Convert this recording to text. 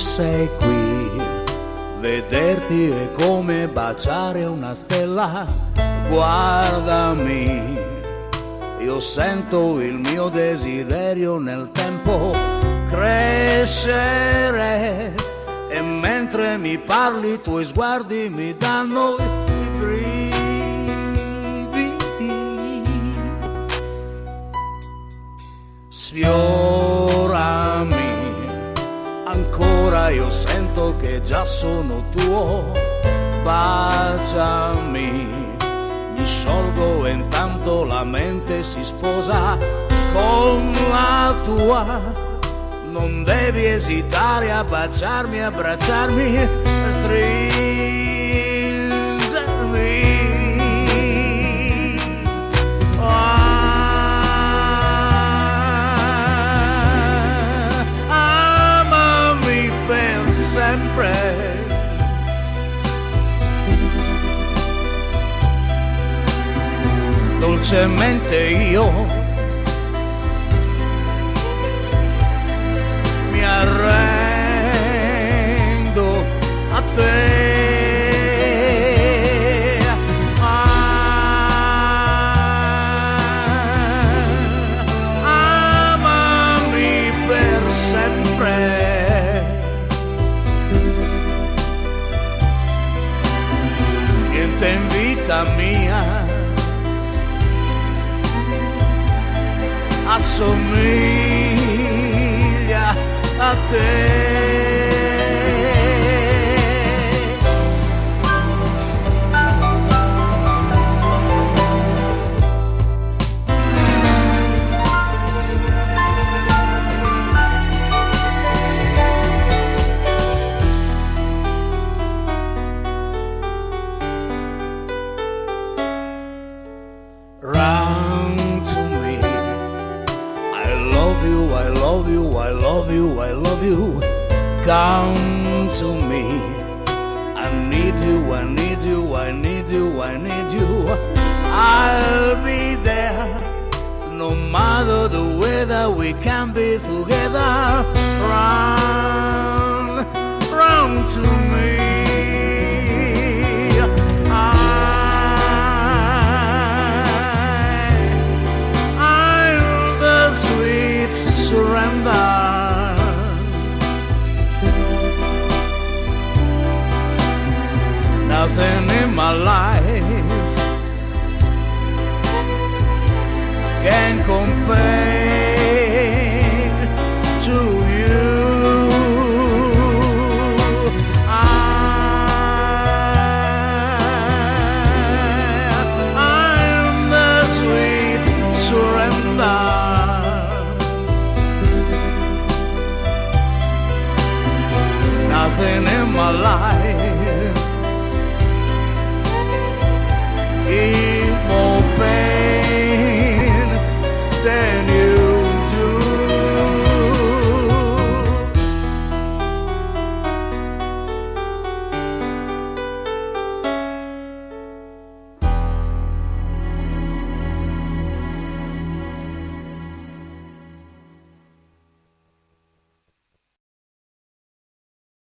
sei qui, vederti è come baciare una stella. Guardami, io sento il mio desiderio nel tempo crescere, e mentre mi parli i tuoi sguardi mi danno i brividi. Sfiorami ancora, io sento che già sono tuo. Baciami, mi sciolgo e intanto la mente si sposa con la tua. Non devi esitare a baciarmi, abbracciarmi, a stringermi. Amami per sempre. Dolcemente io mi arrendo a te. Amami per sempre. Niente in vita mia assomiglia a te. Run to me, I love you, I love you, I love you, I love you. Come to me, I need you, I need you, I need you, I need you. I'll be there, no matter the weather, we can be together. Run, run to me. I'm the sweet surrender. Nothing in my life can compare to you. I'm the sweet surrender. Nothing in my life